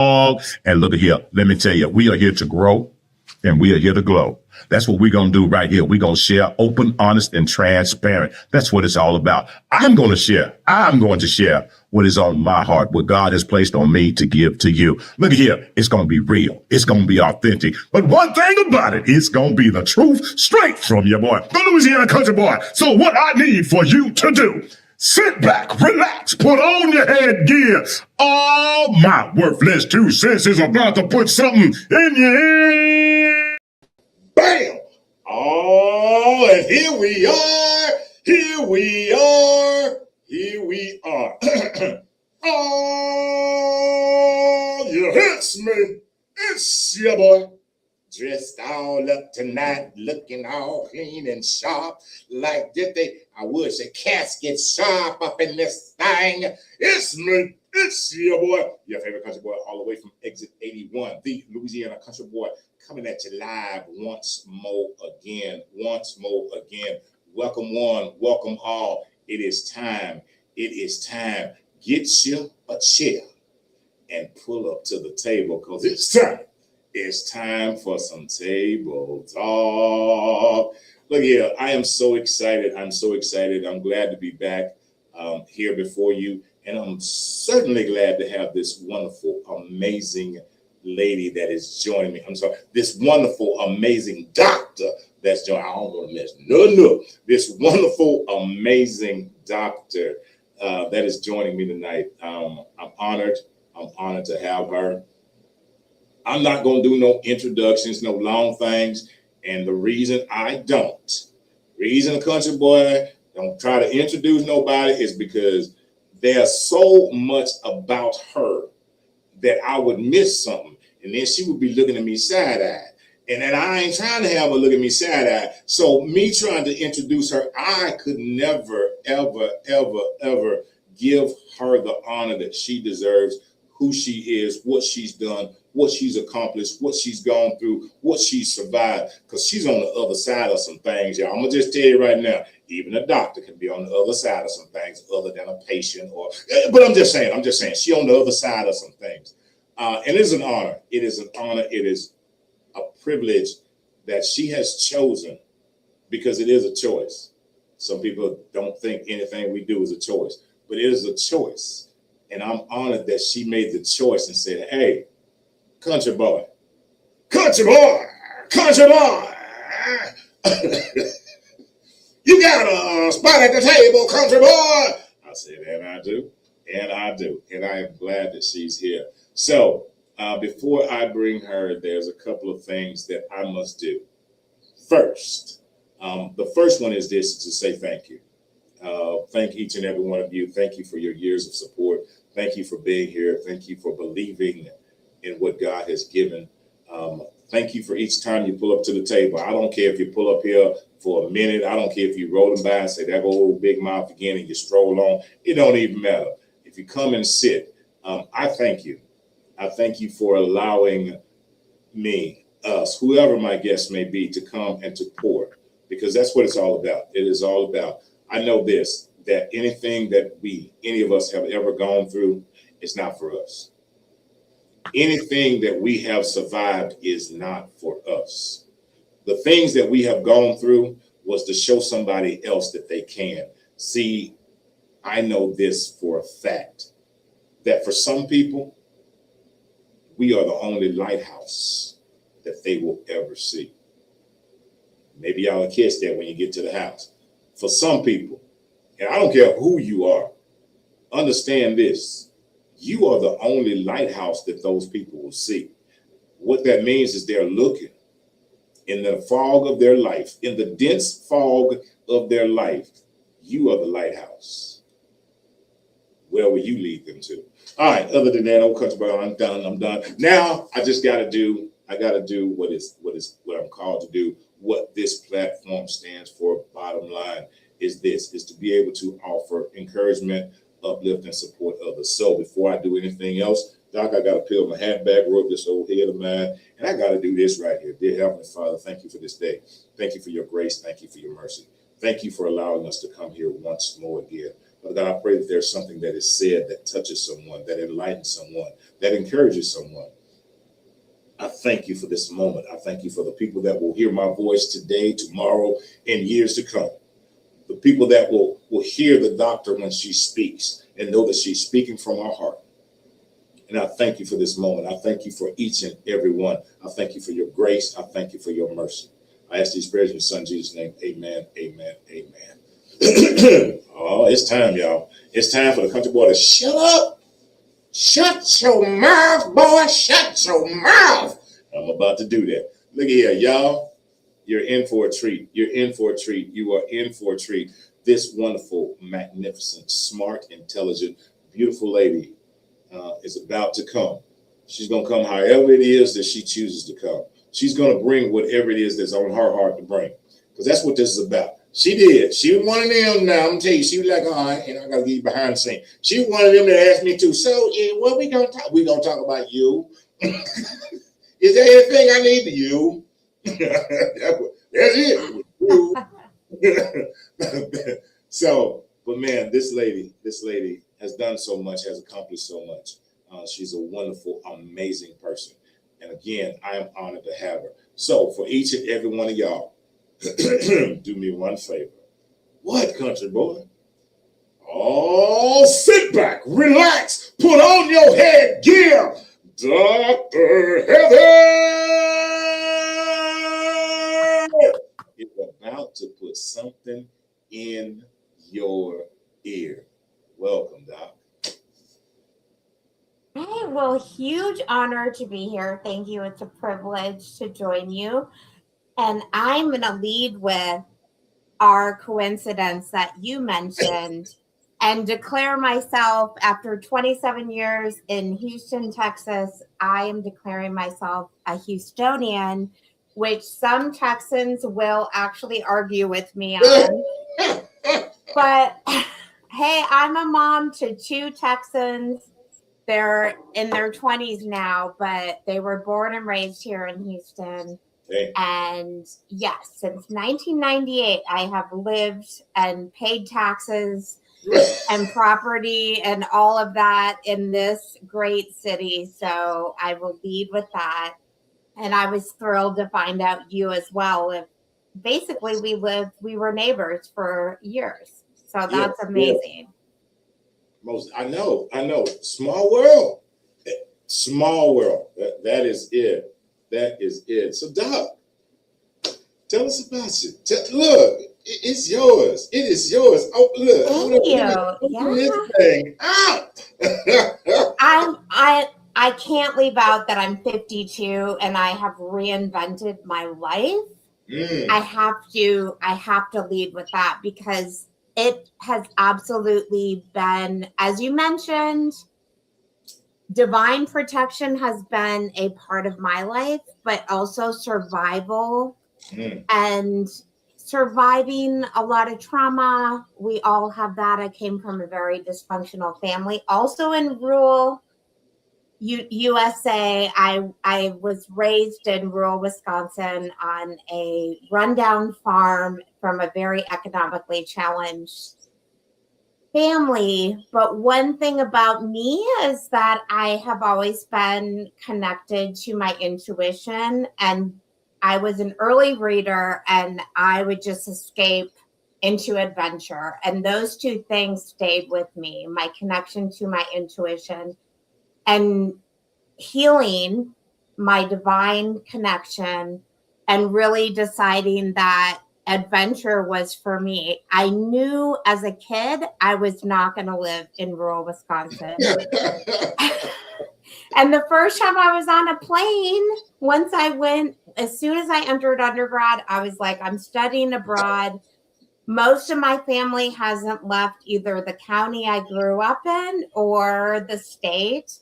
And look at here. Let me tell you, we are here to grow and we are here to glow. That's what we're going to do right here. We're going to share open, honest, and transparent. That's what it's all about. I'm going to share what is on my heart, what God has placed on me to give to you. Look at here. It's going to be real. It's going to be authentic. But one thing about it, it's going to be the truth straight from your boy, the Louisiana country boy. So what I need for you to do, sit back, relax, put on your headgear. All my worthless 2 cents is about to put something in your ear. Bam! Oh, and here we are. Oh, you hits me. It's your boy. Dressed all up tonight, looking all clean and sharp. Like did they? I wish a casket sharp up in this thing. It's me. It's your boy, your favorite country boy, all the way from exit 81, the Louisiana country boy, coming at you live once more again. Welcome one, welcome all. It is time. Get you a chair and pull up to the table because it's time. It's time for some table talk. Look here, I am so excited. I'm glad to be back here before you. And I'm certainly glad to have this wonderful, amazing lady that is joining me. This wonderful, amazing doctor that's joining. I don't want to miss. No. This wonderful, amazing doctor that is joining me tonight. I'm honored. I'm honored to have her. I'm not going to do no introductions, no long things. And the reason the country boy don't try to introduce nobody is because there's so much about her that I would miss something. And then she would be looking at me side-eyed. And then I ain't trying to have her look at me side-eyed. So me trying to introduce her, I could never, ever, ever, ever give her the honor that she deserves, who she is, what she's done, what she's accomplished, what she's gone through, what she's survived, because she's on the other side of some things. Yeah, I'm going to just tell you right now, even a doctor can be on the other side of some things other than a patient. But I'm just saying, she on the other side of some things. And it is an honor. It is a privilege that she has chosen, because it is a choice. Some people don't think anything we do is a choice, but it is a choice. And I'm honored that she made the choice and said, hey, country boy. You got a spot at the table, country boy. I said, and I do. And I am glad that she's here. So before I bring her, there's a couple of things that I must do. First, the first one is this, to say thank you. Thank each and every one of you. Thank you for your years of support. Thank you for being here. Thank you for believing in what God has given. Thank you for each time you pull up to the table. I don't care if you pull up here for a minute. I don't care if you rolling by and say, that old big mouth again, and you stroll on. It don't even matter. If you come and sit, I thank you. I thank you for allowing me, us, whoever my guest may be, to come and to pour, because that's what it's all about. It is all about, I know this, that anything that any of us have ever gone through is not for us. Anything that we have survived is not for us. The things that we have gone through was to show somebody else that they can. See, I know this for a fact, that for some people, we are the only lighthouse that they will ever see. Maybe y'all will catch that when you get to the house. For some people, and I don't care who you are, understand this. You are the only lighthouse that those people will see. What that means is they're looking in the fog of their life, in the dense fog of their life. You are the lighthouse. Where will you lead them to? All right, other than that, old country boy, I'm done. Now I just got to do what I'm called to do. What this platform stands for, bottom line, is to be able to offer encouragement, uplift, and support others. So before I do anything else, Doc, I got to peel my hat back, rub this old head of mine, and I got to do this right here. Dear Heavenly Father, thank you for this day. Thank you for your grace. Thank you for your mercy. Thank you for allowing us to come here once more again. But God, I pray that there's something that is said that touches someone, that enlightens someone, that encourages someone. I thank you for this moment. I thank you for the people that will hear my voice today, tomorrow, and years to come. The people that will hear the doctor when she speaks and know that she's speaking from our heart. And I thank you for this moment. I thank you for each and every one. I thank you for your grace. I thank you for your mercy. I ask these prayers in your son Jesus' name. Amen, amen, amen. Oh, it's time, y'all. It's time for the country boy to shut up. Shut your mouth, boy. Shut your mouth. I'm about to do that. Look at here, y'all. You're in for a treat. You're in for a treat. You are in for a treat. This wonderful, magnificent, smart, intelligent, beautiful lady is about to come. She's going to come however it is that she chooses to come. She's going to bring whatever it is that's on her heart to bring. Because that's what this is about. She did. She was one of them now. I'm going to tell you, she was like, all right, and I got to get you behind the scene. She was one of them that asked me to, so what we going to talk? We going to talk about you. Is there anything I need to you? That's it. So, but man, this lady has done so much, has accomplished so much. She's a wonderful, amazing person. And again, I am honored to have her. So for each and every one of y'all, do me one favor. What, country boy? Oh, sit back, relax, put on your headgear. Dr. Heather is about to put something in your ear. Welcome, Doc. Hey, well, huge honor to be here. Thank you. It's a privilege to join you. And I'm going to lead with our coincidence that you mentioned and declare myself after 27 years in Houston, Texas. I am declaring myself a Houstonian, which some Texans will actually argue with me on. But hey, I'm a mom to two Texans. They're in their 20s now, but they were born and raised here in Houston. Hey. And yes, since 1998, I have lived and paid taxes and property and all of that in this great city. So I will lead with that. And I was thrilled to find out you as well. If basically we were neighbors for years. So that's amazing. I know. Small world. Small world. That is it. That is it. So, Doc, tell us about you. Look, it's yours. It is yours. Oh, look. Thank you. This thing out. I can't leave out that I'm 52 and I have reinvented my life. I have to lead with that because it has absolutely been, as you mentioned, divine protection has been a part of my life, but also survival and surviving a lot of trauma. We all have that. I came from a very dysfunctional family, also in rural USA. I was raised in rural Wisconsin on a rundown farm from a very economically challenged family. But one thing about me is that I have always been connected to my intuition, and I was an early reader and I would just escape into adventure. And those two things stayed with me, my connection to my intuition and healing my divine connection, and really deciding that adventure was for me. I knew as a kid I was not going to live in rural Wisconsin. And the first time I was on a plane, as soon as I entered undergrad, I was like, I'm studying abroad. Most of my family hasn't left either the county I grew up in or the state.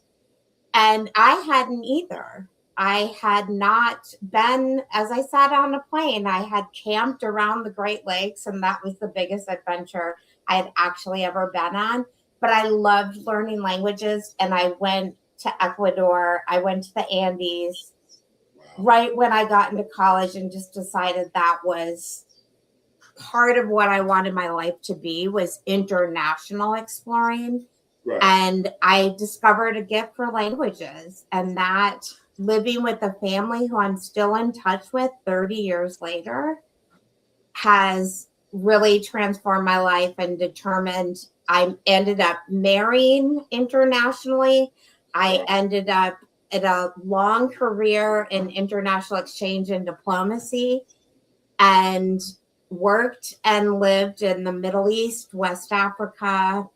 And I hadn't either. I had not been, as I sat on a plane, I had camped around the Great Lakes, and that was the biggest adventure I had actually ever been on. But I loved learning languages, and I went to Ecuador. I went to the Andes right when I got into college and just decided that was part of what I wanted my life to be was international exploring. Right. And I discovered a gift for languages, and that living with a family who I'm still in touch with 30 years later has really transformed my life and determined I ended up marrying internationally. I ended up in a long career in international exchange and diplomacy and worked and lived in the Middle East, West Africa,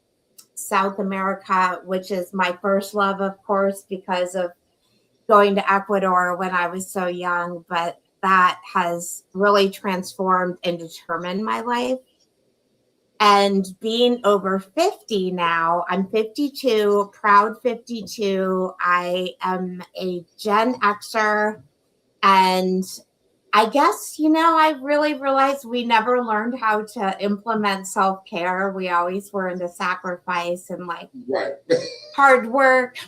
South America, which is my first love, of course, because of going to Ecuador when I was so young. But that has really transformed and determined my life. And being over 50 now, I'm 52, proud 52. I am a Gen Xer. And I guess, I really realized we never learned how to implement self-care. We always were into sacrifice and right. hard work.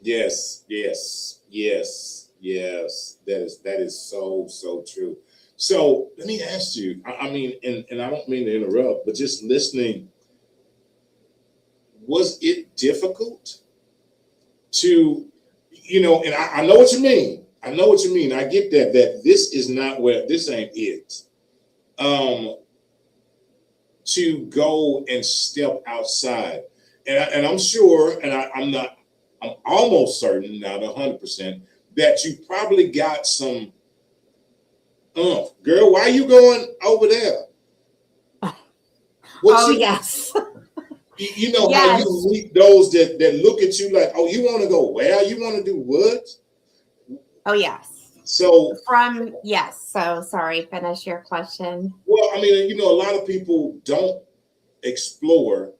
Yes. That is so true. So let me ask you, I mean, and I don't mean to interrupt, but just listening, was it difficult to, and I know what you mean. I know what you mean. I get that this is not where, this ain't it. To go and step outside. And I'm sure, and I'm almost certain, not 100%, that you probably got some, girl, why are you going over there? Yes. How Yes. you meet those that look at you like, oh, you want to go where? You want to do what? Oh, yes. So so sorry, finish your question. Well, I mean, a lot of people don't explore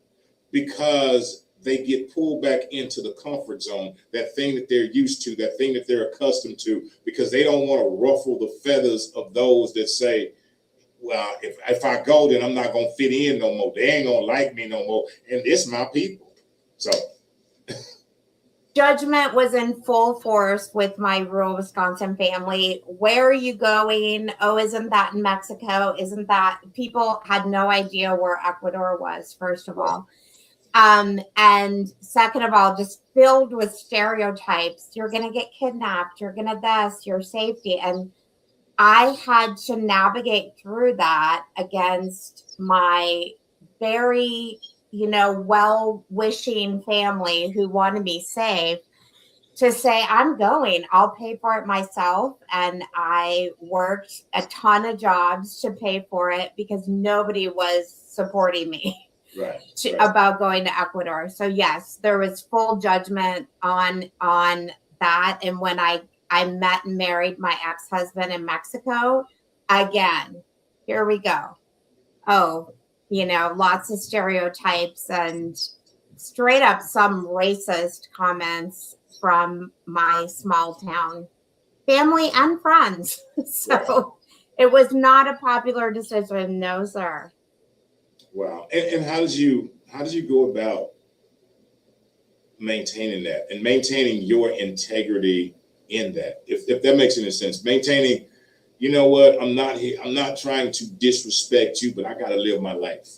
because they get pulled back into the comfort zone, that thing that they're used to, that thing that they're accustomed to, because they don't want to ruffle the feathers of those that say, well, if I go, then I'm not going to fit in no more. They ain't going to like me no more. And it's my people. So judgment was in full force with my rural Wisconsin family. Where are you going? Oh, isn't that in Mexico? Isn't that? People had no idea where Ecuador was, first of all. And second of all, just filled with stereotypes. You're going to get kidnapped. You're going to this, your safety. And I had to navigate through that against my very, well-wishing family who wanted me safe, to say, I'm going, I'll pay for it myself. And I worked a ton of jobs to pay for it because nobody was supporting me about going to Ecuador. So yes, there was full judgment on that. And when I met and married my ex-husband in Mexico, again, here we go. Oh, lots of stereotypes and straight up some racist comments from my small town family and friends. So it was not a popular decision. No, sir. Wow. And how did you go about maintaining that and maintaining your integrity in that? If that makes any sense, maintaining, I'm not trying to disrespect you, but I got to live my life.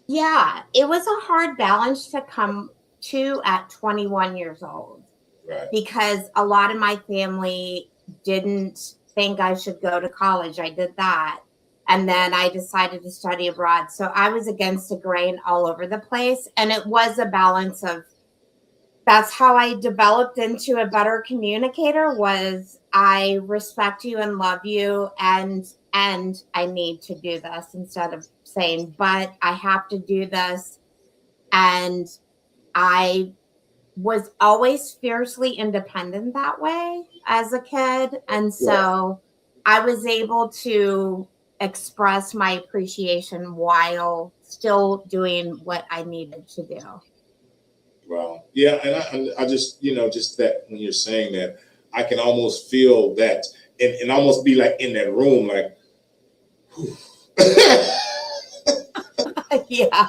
Yeah, it was a hard balance to come to at 21 years old. Right. Because a lot of my family didn't think I should go to college. I did that. And then I decided to study abroad. So I was against the grain all over the place. And it was a balance of, that's how I developed into a better communicator, was I respect you and love you, and I need to do this, instead of saying, but I have to do this. And I was always fiercely independent that way as a kid. And so I was able to express my appreciation while still doing what I needed to do. Wow. Yeah. And I just, just that when you're saying that, I can almost feel that and almost be like in that room, like, yeah.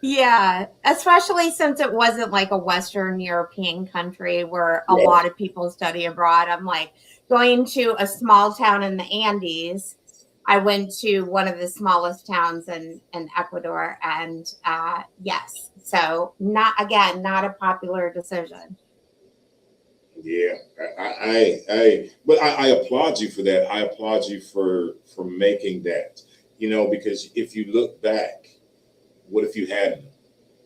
Yeah, especially since it wasn't like a Western European country where a lot of people study abroad. I'm like going to a small town in the Andes I went to one of the smallest towns in Ecuador, and yes, so not a popular decision. Yeah, but I applaud you for that. I applaud you for making that. Because if you look back, what if you hadn't?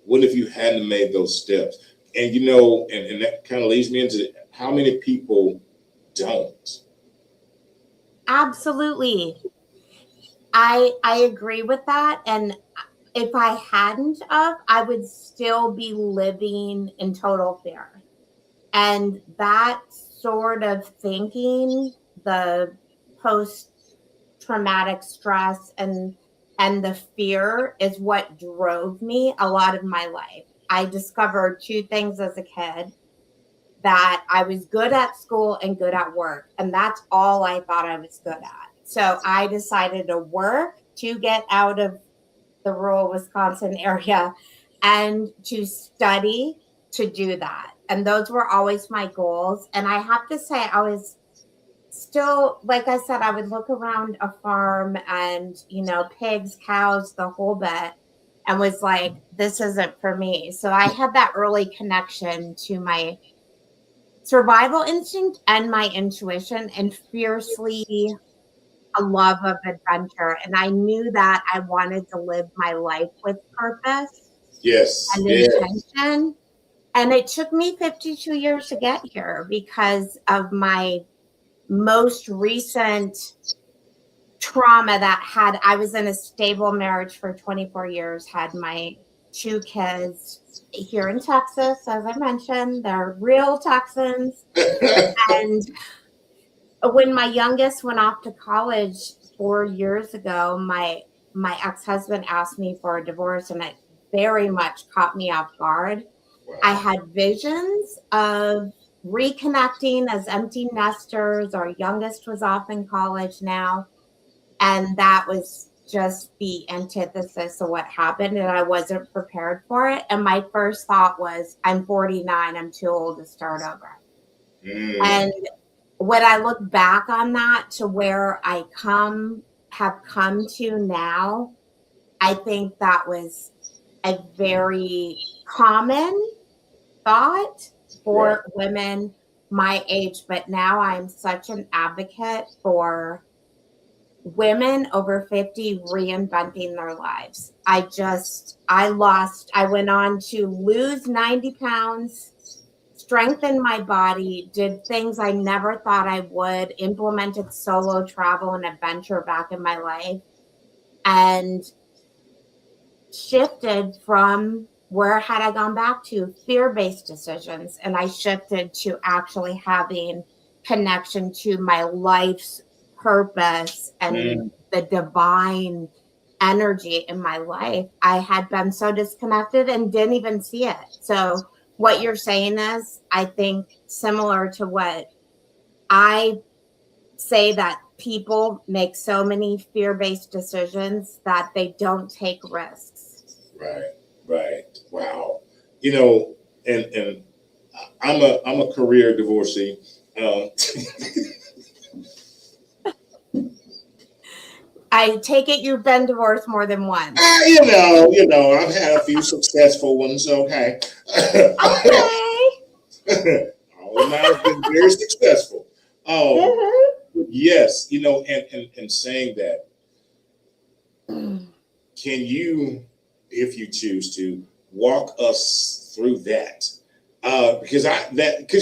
What if you hadn't made those steps? And and that kind of leads me into how many people don't. Absolutely. I agree with that. And if I hadn't of, I would still be living in total fear. And that sort of thinking, the post traumatic stress and the fear is what drove me a lot of my life. I discovered two things as a kid, that I was good at school and good at work. And that's all I thought I was good at. So I decided to work to get out of the rural Wisconsin area and to study to do that. And those were always my goals. And I have to say, I was still, like I said, I would look around a farm and, pigs, cows, the whole bit, and was like, this isn't for me. So I had that early connection to my survival instinct and my intuition, and fiercely a love of adventure. And I knew that I wanted to live my life with purpose Yes, and yeah, intention. And it took me 52 years to get here because of my most recent trauma I was in a stable marriage for 24 years, had my two kids here in Texas, as I mentioned. They're real Texans. And when my youngest went off to college 4 years ago, my ex-husband asked me for a divorce, and it very much caught me off guard. wow. I had visions of reconnecting as empty nesters. Our youngest was off in college now, and that was just the antithesis of what happened, and I wasn't prepared for it. And my first thought was, I'm 49, I'm too old to start over. And when I look back on that to where I have come to now, I think that was a very common thought for women my age. But now I'm such an advocate for women over 50 reinventing their lives. I went on to lose 90 pounds, strengthen my body, did things I never thought I would, implemented solo travel and adventure back in my life, and shifted from where had I gone back to fear-based decisions. And I shifted to actually having connection to my life's purpose and the divine energy in my life. I had been so disconnected and didn't even see it. So what you're saying is, I think, similar to what I say, that people make so many fear-based decisions that they don't take risks. Right. Wow. And I'm a career divorcee. I take it you've been divorced more than once. I've had a few successful ones. Okay. Okay. All of mine have been very successful. Yes, and saying that, can you, if you choose to, walk us through that? Because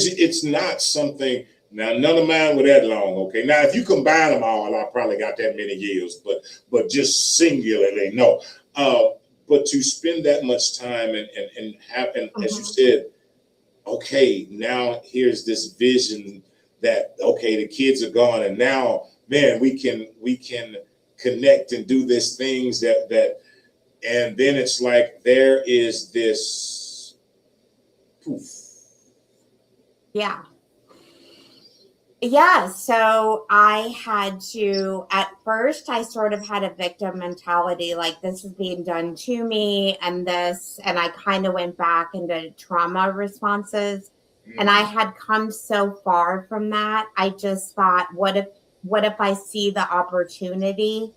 it's not something. Now, none of mine were that long. Okay, now if you combine them all, I probably got that many years, but just singularly, no. But to spend that much time and have, and as you said, okay, now here's this vision that, okay, the kids are gone, and now, man, we can connect and do these things that, and then it's like there is this poof. Yeah, so I had to, at first, I sort of had a victim mentality, like this is being done to me, and I kind of went back into trauma responses. And I had come so far from that. I just thought, what if what if I see the opportunity?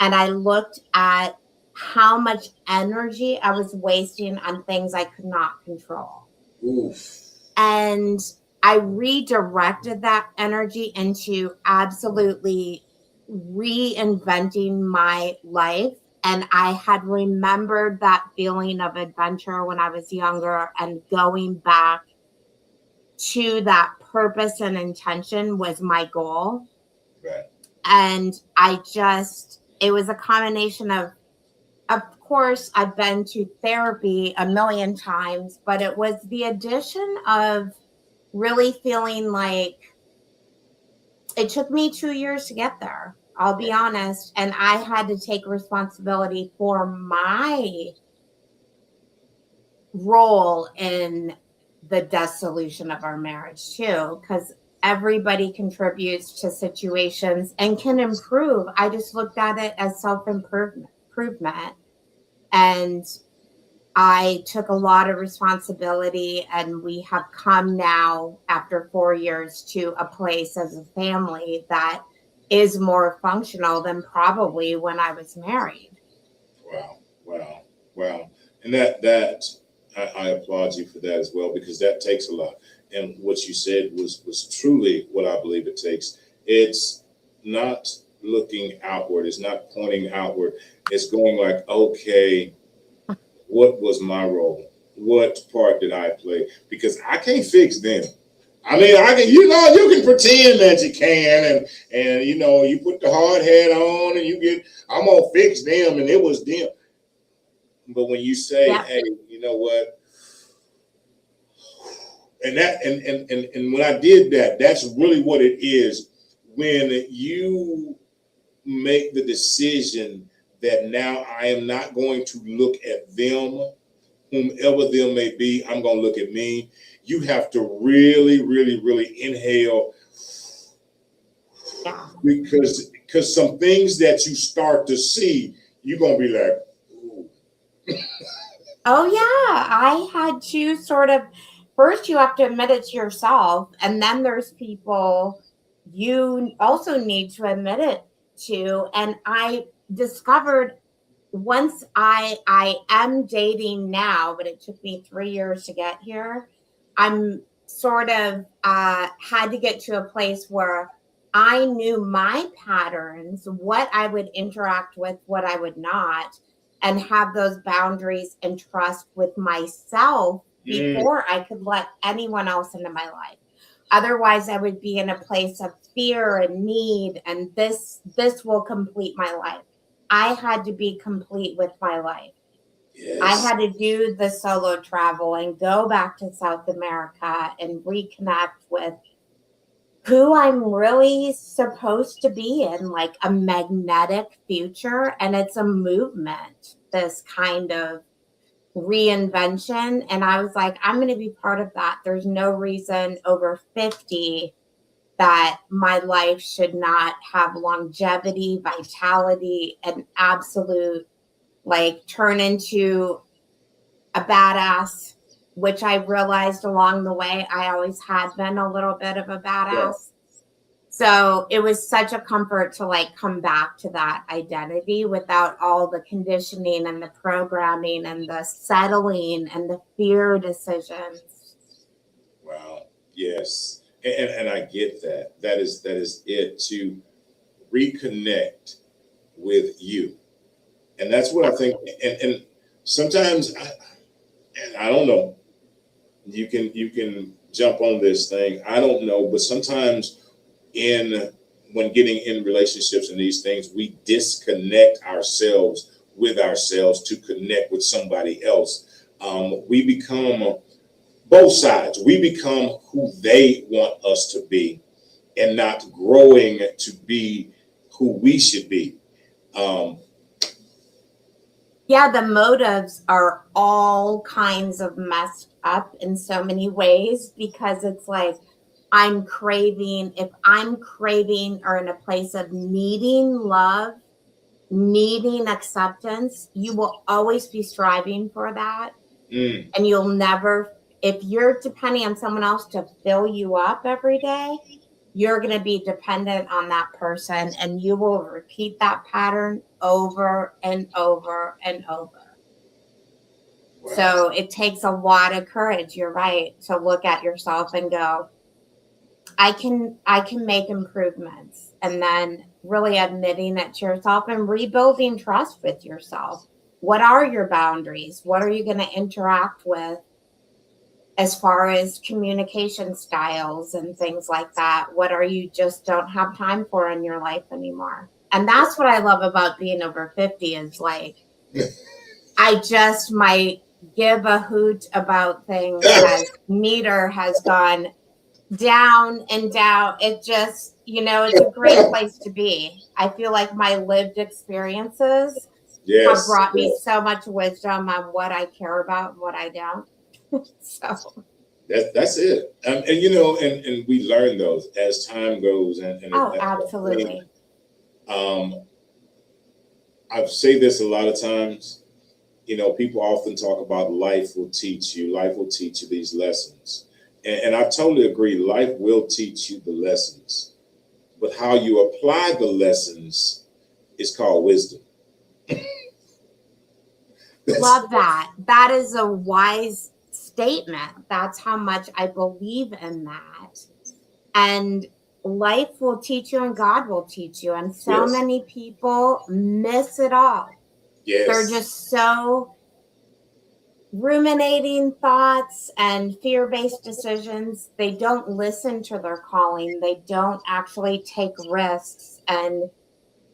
And I looked at how much energy I was wasting on things I could not control. Oof. And I redirected that energy into absolutely reinventing my life. And I had remembered that feeling of adventure when I was younger, and going back to that purpose and intention was my goal. Right. And it was a combination of course, I've been to therapy a million times, but it was the addition of really feeling like it took me 2 years to get there. I'll be honest. And I had to take responsibility for my role in the dissolution of our marriage too, because everybody contributes to situations and can improve. I just looked at it as self-improvement. And I took a lot of responsibility, and we have come now after 4 years to a place as a family that is more functional than probably when I was married. Wow. And that I applaud you for that as well, because that takes a lot. And what you said was truly what I believe it takes. It's not looking outward. It's not pointing outward. It's going like, okay, what was my role? What part did I play? Because I can't fix them. I mean, I can, you can pretend that you can, and you put the hard hat on, and I'm gonna fix them, and it was them. But when you say, Yeah. hey, you know what? And when I did that, that's really what it is. When you make the decision that now I am not going to look at them, whomever them may be, I'm going to look at me. You have to really, really, really inhale. Yeah. Because some things that you start to see, you're going to be like, ooh. Oh, yeah. I had to first you have to admit it to yourself, and then there's people you also need to admit it to. And I discovered once I am dating now, but it took me 3 years to get here. I'm had to get to a place where I knew my patterns, what I would interact with, what I would not, and have those boundaries and trust with myself before I could let anyone else into my life. Otherwise, I would be in a place of fear and need, and this will complete my life. I had to be complete with my life. Yes. I had to do the solo travel and go back to South America and reconnect with who I'm really supposed to be in, like a magnetic future. And it's a movement, this kind of reinvention. And I was like, I'm going to be part of that. There's no reason over 50 that my life should not have longevity, vitality, and absolute, like, turn into a badass, which I realized along the way I always had been a little bit of a badass. Yeah. So it was such a comfort to like come back to that identity without all the conditioning and the programming and the settling and the fear decisions. Wow. Yes. And I get that. That is it, to reconnect with you. And that's what I think. And sometimes I don't know. You can jump on this thing. I don't know, but sometimes when getting in relationships and these things, we disconnect ourselves with ourselves to connect with somebody else. We become both sides. We become who they want us to be, and not growing to be who we should be. Yeah, the motives are all kinds of messed up in so many ways, because it's like, if I'm craving or in a place of needing love, needing acceptance, you will always be striving for that. And you'll never, if you're depending on someone else to fill you up every day, you're going to be dependent on that person, and you will repeat that pattern over and over and over. Wow. So it takes a lot of courage, you're right, to look at yourself and go, I can make improvements, and then really admitting it to yourself and rebuilding trust with yourself. What are your boundaries? What are you going to interact with as far as communication styles and things like that? What are you just don't have time for in your life anymore? And that's what I love about being over 50 is like, I just might give a hoot about things as meter has gone down and down. It just, it's a great place to be. I feel like my lived experiences have brought me so much wisdom on what I care about and what I don't. So that's it. And we learn those as time goes. And absolutely. I've said this a lot of times. People often talk about life will teach you these lessons. And I totally agree. Life will teach you the lessons, but how you apply the lessons is called wisdom. Love that. That is a wise statement. That's how much I believe in that. And life will teach you and God will teach you. And so many people miss it all. Yes. They're just so ruminating thoughts and fear-based decisions. They don't listen to their calling. They don't actually take risks and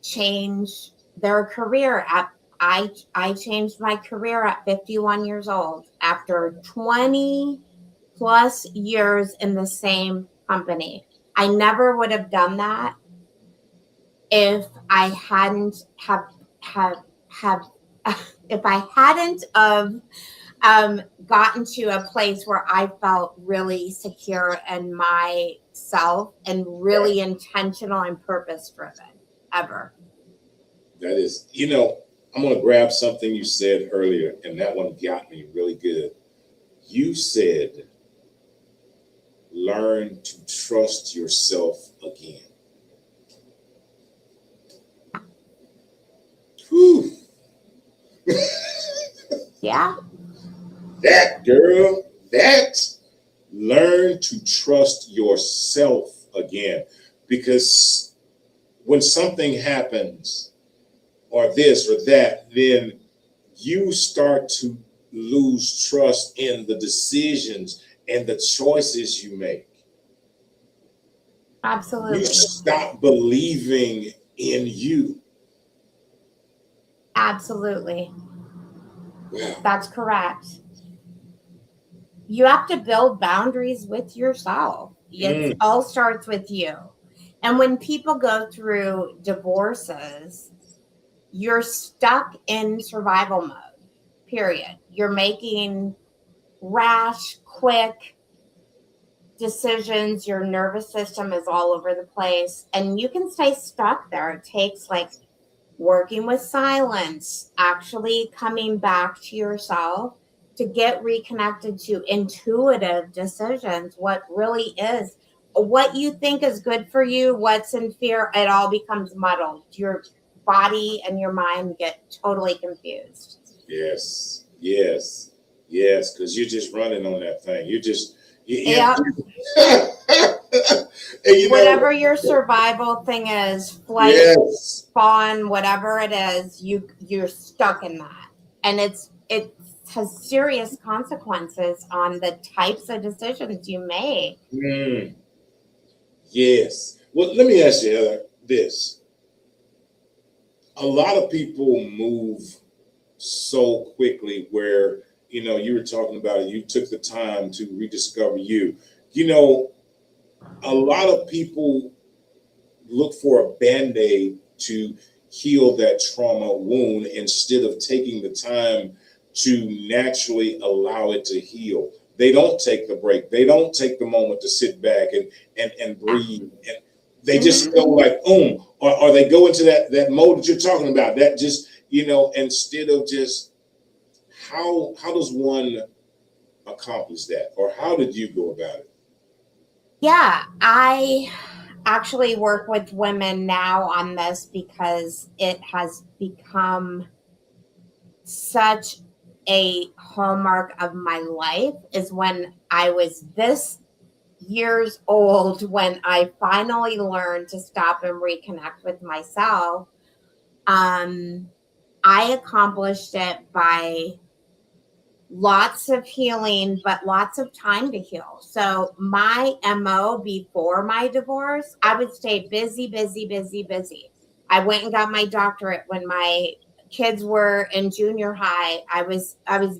change their career. I changed my career at 51 years old after 20 plus years in the same company. I never would have done that if I hadn't if I hadn't gotten to a place where I felt really secure in myself and really intentional and purpose driven ever. That is, I'm going to grab something you said earlier, and that one got me really good. You said, learn to trust yourself again. Whew. Yeah. Learn to trust yourself again. Because when something happens, or this or that, then you start to lose trust in the decisions and the choices you make. Absolutely. You stop believing in you. Absolutely. Wow. That's correct. You have to build boundaries with yourself. It all starts with you. And when people go through divorces, you're stuck in survival mode, period. You're making rash, quick decisions. Your nervous system is all over the place, and you can stay stuck there. It takes like working with silence, actually coming back to yourself to get reconnected to intuitive decisions. What really is, what you think is good for you, what's in fear, it all becomes muddled. Your body and your mind get totally confused. Yes, because you're just running on that thing. You're just, and whatever your survival thing is, flight, spawn, whatever it is, you're stuck in that, and it has serious consequences on the types of decisions you make. Yes. Well, let me ask you, Heather, this. A lot of people move so quickly where, you were talking about it, you took the time to rediscover you. A lot of people look for a Band-Aid to heal that trauma wound instead of taking the time to naturally allow it to heal. They don't take the break. They don't take the moment to sit back and breathe. And they just go like, or they go into that mode that you're talking about. That just, instead of just, how does one accomplish that? Or how did you go about it? Yeah, I actually work with women now on this because it has become such a hallmark of my life, is when I was this years old when I finally learned to stop and reconnect with myself. I accomplished it by lots of healing, but lots of time to heal. So my MO before my divorce, I would stay busy, busy, busy, busy. I went and got my doctorate when my kids were in junior high. I was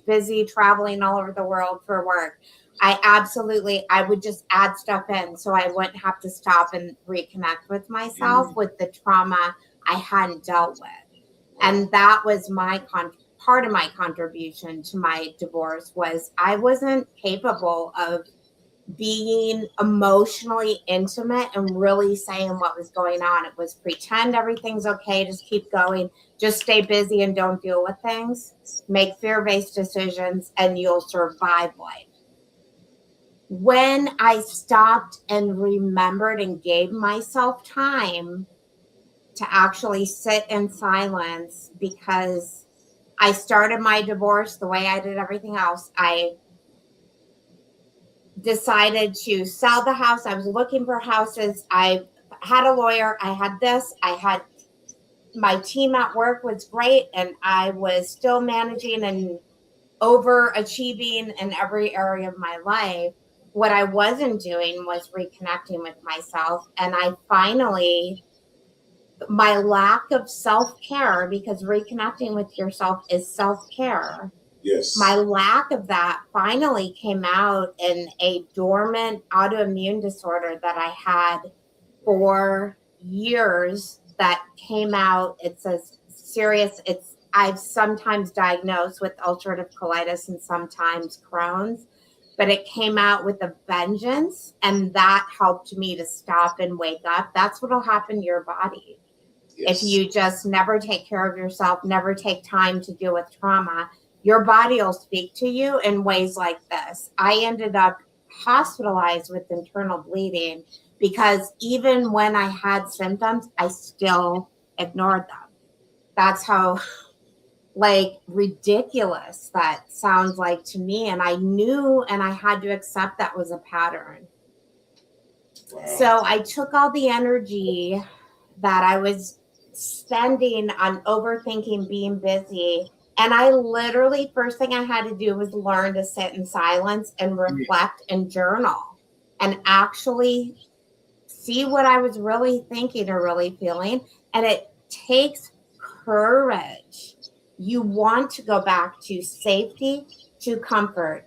busy traveling all over the world for work. I would just add stuff in so I wouldn't have to stop and reconnect with myself with the trauma I hadn't dealt with. And that was part of my contribution to my divorce, was I wasn't capable of being emotionally intimate and really saying what was going on. It was pretend everything's okay, just keep going, just stay busy and don't deal with things, make fear-based decisions, and you'll survive life. When I stopped and remembered and gave myself time to actually sit in silence, because I started my divorce the way I did everything else. I decided to sell the house. I was looking for houses. I had a lawyer. I had this. I had my team at work was great. And I was still managing and overachieving in every area of my life. What I wasn't doing was reconnecting with myself. And I finally, my lack of self-care, because reconnecting with yourself is self-care. Yes. My lack of that finally came out in a dormant autoimmune disorder that I had for years that came out. It's a serious, I've sometimes diagnosed with ulcerative colitis and sometimes Crohn's, but it came out with a vengeance, and that helped me to stop and wake up. That's what'll happen to your body. Yes. If you just never take care of yourself, never take time to deal with trauma, your body will speak to you in ways like this. I ended up hospitalized with internal bleeding because even when I had symptoms, I still ignored them. That's how ridiculous that sounds like to me. And I knew, and I had to accept that was a pattern. Wow. So I took all the energy that I was spending on overthinking, being busy, and I literally, first thing I had to do was learn to sit in silence and reflect and journal and actually see what I was really thinking or really feeling. And it takes courage. You want to go back to safety, to comfort.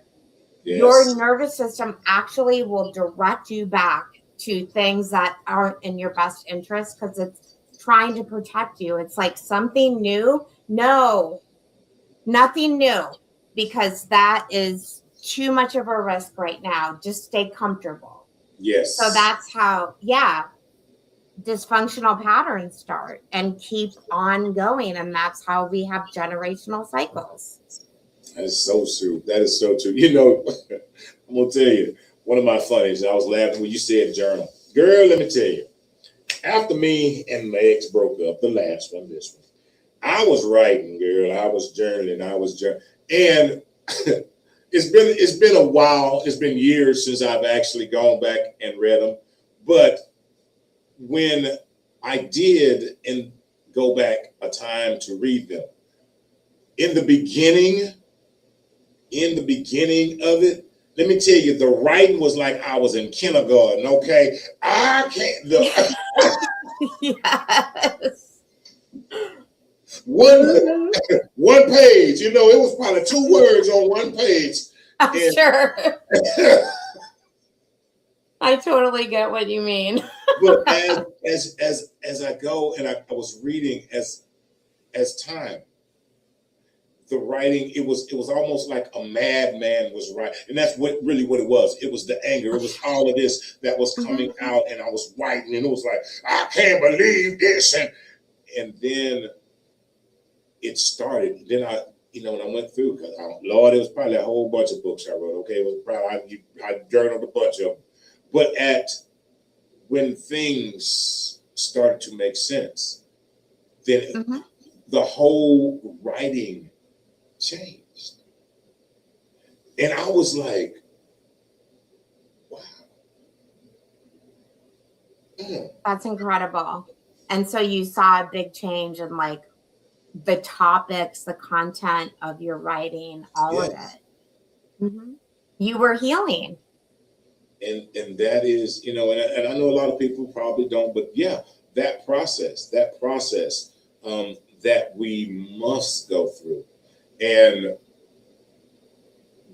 Yes. Your nervous system actually will direct you back to things that aren't in your best interest because it's trying to protect you. It's like something new. No, nothing new, because that is too much of a risk right now. Just stay comfortable. Yes. So that's how, dysfunctional patterns start and keep on going. And that's how we have generational cycles. That is so true. That is so true. You know, I'm going to tell you, one of my funnies, I was laughing when you said journal. Girl, let me tell you, after me and my ex broke up, the last one, this one, I was writing, girl. I was journaling. And it's been a while. It's been years since I've actually gone back and read them. But when I did and go back a time to read them, in the beginning of it, let me tell you, the writing was like I was in kindergarten. Okay, I can't. Yes. One page, you know, it was probably 2 words on one page. I'm sure. I totally get what you mean. But as I go and I was reading as time, the writing, it was almost like a madman was writing, and that's what it was. It was the anger. It was all of this that was coming out, and I was writing, and it was like, I can't believe this, and then it started. Then I, when I went through, because Lord, it was probably a whole bunch of books I wrote. Okay, it was probably I journaled a bunch of them, but when things started to make sense, then the whole writing changed. And I was like, wow. That's incredible. And so you saw a big change in like the topics, the content of your writing, all of it. You were healing. And that is, you know, and I know a lot of people probably don't, but yeah, that process that we must go through. And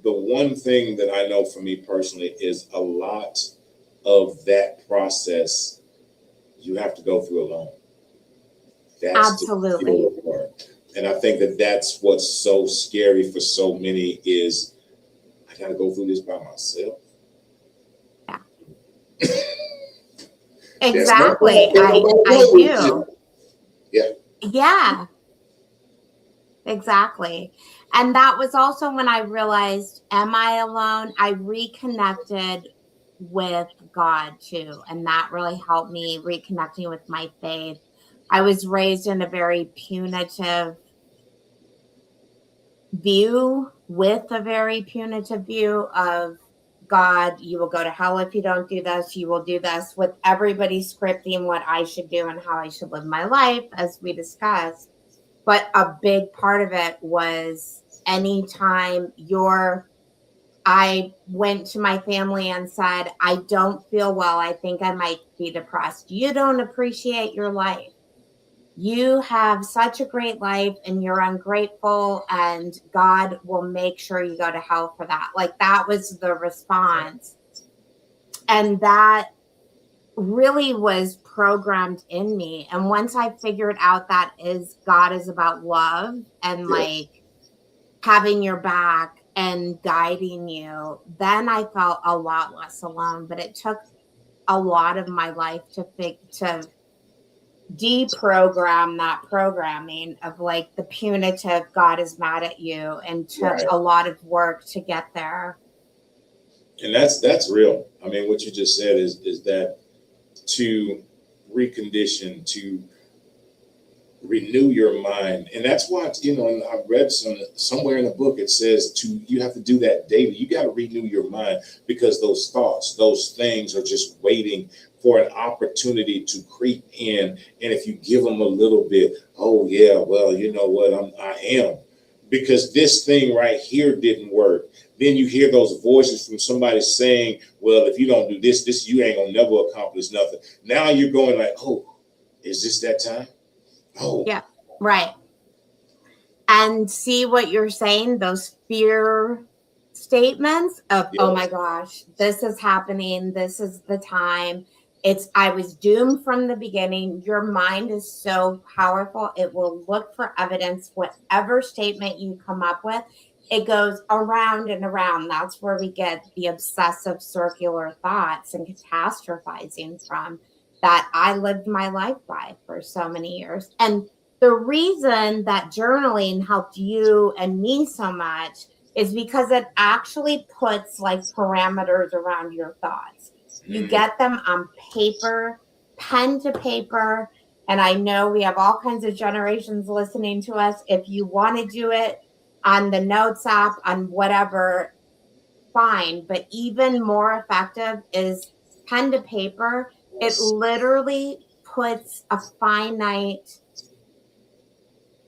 the one thing that I know for me personally is a lot of that process you have to go through alone. That's Absolutely. And I think that that's what's so scary for so many is I got to go through this by myself. Yeah. Exactly. I do. Yeah. Yeah. Exactly. And that was also when I realized, am I alone? I reconnected with God too. And that really helped me reconnecting with my faith. I was raised in a very punitive view, with a very punitive view of God. You will go to hell if you don't do this. You will do this, with everybody scripting what I should do and how I should live my life, as we discussed. But a big part of it was anytime I went to my family and said, I don't feel well. I think I might be depressed. You don't appreciate your life. You have such a great life and you're ungrateful, and God will make sure you go to hell for that. Like, that was the response. And that really was programmed in me. And once I figured out that God is about love and like having your back and guiding you, then I felt a lot less alone. But it took a lot of my life to deprogram that programming of like the punitive God is mad at you, and took a lot of work to get there. And that's real. I mean, what you just said is that to recondition, to renew your mind. And that's why, you know, and I've read somewhere in the book, it says you have to do that daily. You got to renew your mind, because those thoughts, those things are just waiting for an opportunity to creep in. And if you give them a little bit, oh yeah, well, you know what, I am. Because this thing right here didn't work. Then you hear those voices from somebody saying, well, if you don't do this, you ain't gonna never accomplish nothing. Now you're going like, oh, is this that time? Oh. Yeah, right. And see what you're saying, those fear statements of, oh my gosh, this is happening. This is the time. I was doomed from the beginning. Your mind is so powerful. It will look for evidence, whatever statement you come up with. It goes around and around. That's where we get the obsessive circular thoughts and catastrophizing from, that I lived my life by for so many years. And the reason that journaling helped you and me so much is because it actually puts like parameters around your thoughts. You get them on paper, pen to paper. And I know we have all kinds of generations listening to us. If you want to do it on the notes app, on whatever, fine. But even more effective is pen to paper. It literally puts a finite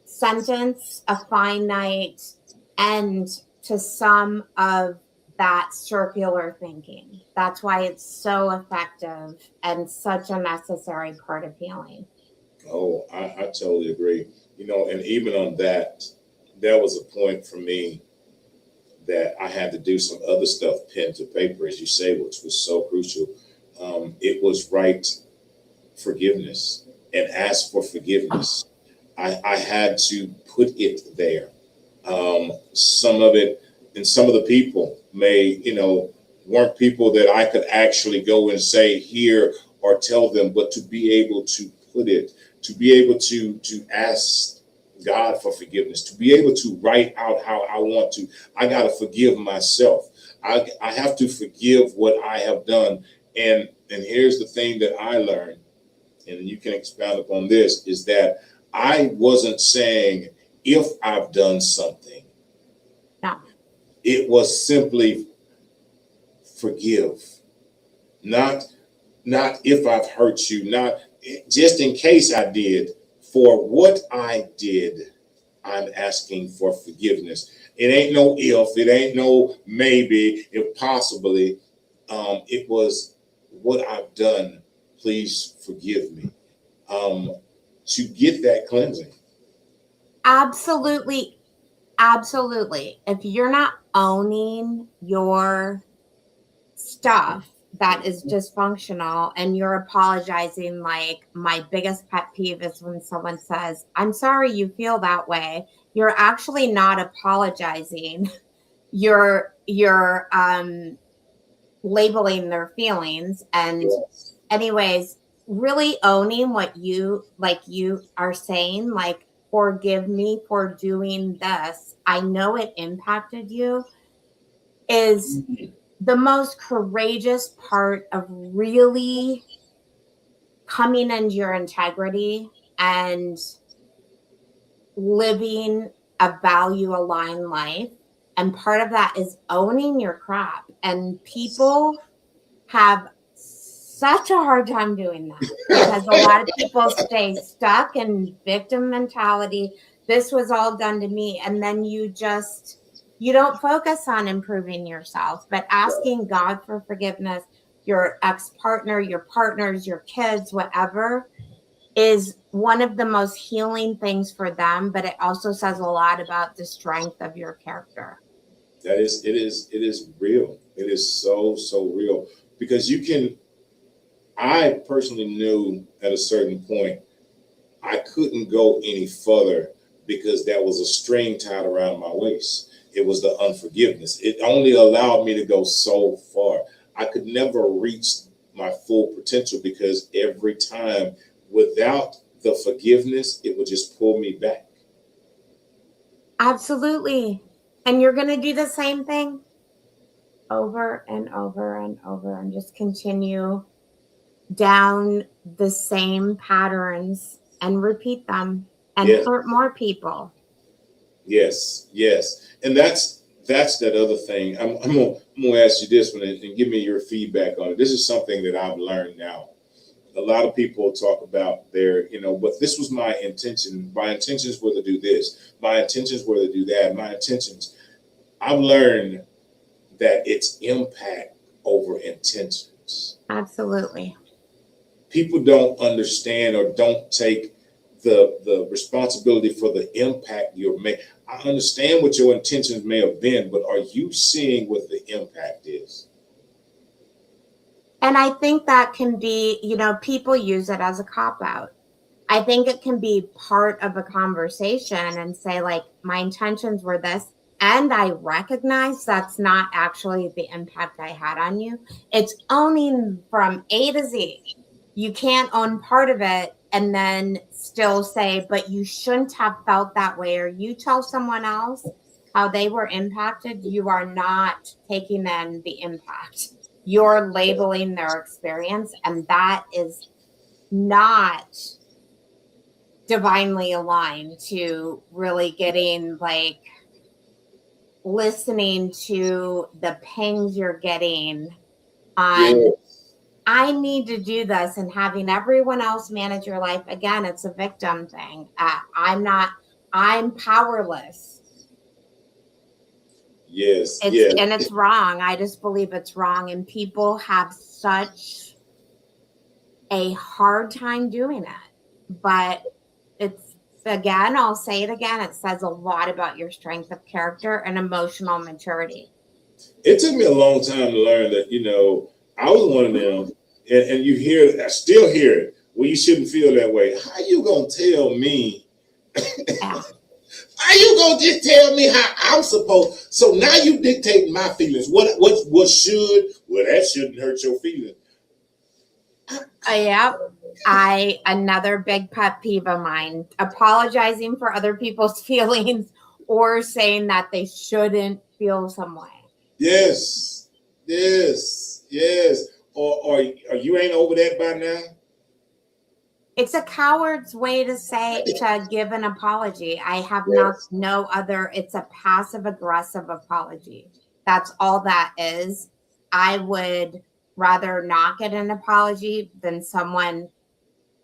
sentence, a finite end to some of that circular thinking. That's why it's so effective and such a necessary part of healing. Oh, I totally agree. You know, and even on that, there was a point for me that I had to do some other stuff, pen to paper, as you say, which was so crucial. It was write forgiveness and ask for forgiveness. I had to put it there. Some of it, and some of the people weren't people that I could actually go and say here or tell them, but to be able to put it, to be able to ask God for forgiveness, to be able to write out how I want to. I got to forgive myself. I have to forgive what I have done. And And here's the thing that I learned, and you can expound upon this, is that I wasn't saying if I've done something. No. It was simply forgive. Not if I've hurt you, not just in case I did. For what I did, I'm asking for forgiveness. It ain't no if, it ain't no maybe, if possibly. It was what I've done. Please forgive me. To get that cleansing. Absolutely. Absolutely. If you're not owning your stuff that is dysfunctional and you're apologizing, like my biggest pet peeve is when someone says, I'm sorry you feel that way. You're actually not apologizing. You're labeling their feelings. And Yes. anyways, really owning what you are saying, like, forgive me for doing this. I know it impacted you, is the most courageous part of really coming into your integrity and living a value aligned life. And part of that is owning your crap. And people have such a hard time doing that because a lot of people stay stuck in victim mentality. This was all done to me. And then you don't focus on improving yourself, but asking God for forgiveness, your ex-partner, your partners, your kids, whatever, is one of the most healing things for them. But it also says a lot about the strength of your character. It is real. It is so real, because I personally knew at a certain point I couldn't go any further because that was a string tied around my waist. It was the unforgiveness. It only allowed me to go so far. I could never reach my full potential because every time, without the forgiveness, it would just pull me back. Absolutely. And you're going to do the same thing over and over and over and just continue down the same patterns and repeat them and Yes, hurt more people. yes. And that's that other thing. I'm gonna ask you this one, and give me your feedback on it. This is something that I've learned now. A lot of people talk about but this was my intention. My intentions were to do this. My intentions were to do that. My intentions. I've learned that it's impact over intentions. Absolutely. People don't understand or don't take the responsibility for the impact you're making. I understand what your intentions may have been, but are you seeing what the impact is? And I think that can be, people use it as a cop out. I think it can be part of a conversation and say, like, my intentions were this. And I recognize that's not actually the impact I had on you. It's owning from A to Z. You can't own part of it and then still say, but you shouldn't have felt that way. Or you tell someone else how they were impacted, you are not taking in the impact. You're labeling their experience, and that is not divinely aligned to really getting, like, listening to the pings you're getting on, Yeah. I need to do this, and having everyone else manage your life. Again, it's a victim thing. I'm powerless. Yes, It's yes. and it's wrong. I just believe it's wrong. And people have such a hard time doing it. But it's, again, I'll say it again, it says a lot about your strength of character and emotional maturity. It took me a long time to learn that, I was one of them, and you hear it, I still hear it. Well, you shouldn't feel that way. How you gonna tell me? Yeah. How you gonna just tell me how I'm supposed? So now you dictate my feelings. What should? Well, that shouldn't hurt your feelings. Yep. Another big pet peeve of mine, apologizing for other people's feelings or saying that they shouldn't feel some way. Yes, yes. or you ain't over that by now? It's a coward's way to give an apology. I have Yes. no other. It's a passive aggressive apology. That's all that is. I would rather not get an apology than someone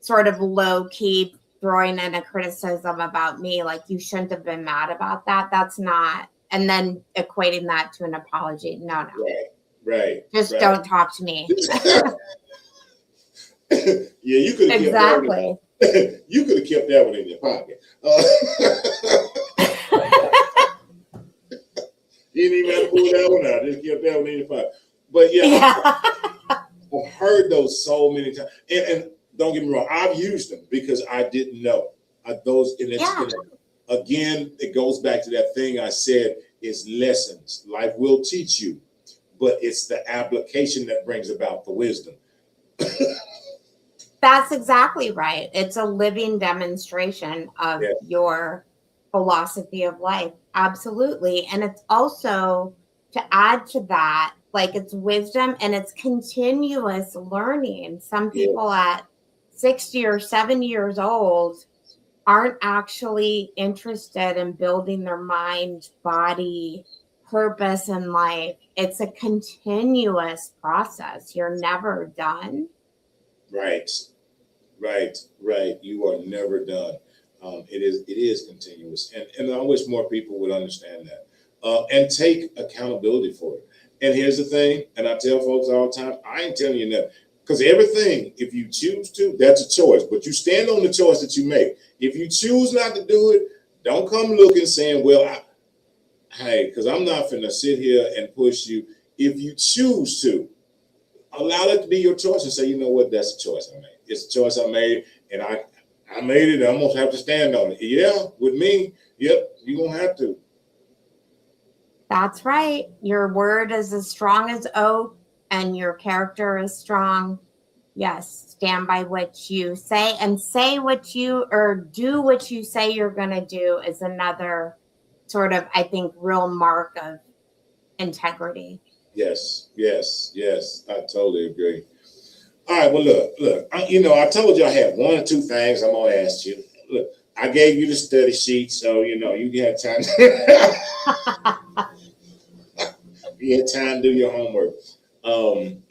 sort of low key throwing in a criticism about me, like you shouldn't have been mad about that. That's not, and then equating that to an apology. No. Right. Just don't talk to me. Yeah, you could have exactly. You could have kept that one in your pocket. You didn't even have to pull that one out. Just kept that one in your pocket. But yeah. I've heard those so many times, and don't get me wrong, I've used them because I didn't know again, it goes back to that thing I said is lessons. Life will teach you, but it's the application that brings about the wisdom. That's exactly right. It's a living demonstration of your philosophy of life. Absolutely. And it's also, to add to that, like it's wisdom and it's continuous learning. Some people at 60 or 70 years old aren't actually interested in building their mind, body, purpose in life. It's a continuous process. You're never done. Right. You are never done. It is continuous, and I wish more people would understand that and take accountability for it. And here's the thing, and I tell folks all the time, I ain't telling you nothing, because everything, if you choose to, that's a choice. But you stand on the choice that you make. If you choose not to do it, don't come looking saying, "Well, hey," because I'm not finna sit here and push you. If you choose to, allow that to be your choice and say, you know what, that's a choice I made. It's a choice I made, and I made it, and I'm gonna have to stand on it. Yeah, with me, yep, you're gonna have to. That's right. Your word is as strong as oak, and your character is strong. Yes, stand by what you say, and say what you, or do what you say you're gonna do is another sort of, I think, real mark of integrity. Yes. I totally agree. All right, well, look. I told you I had one or two things I'm gonna ask you. Look, I gave you the study sheet, so you had time. You had time to do your homework. And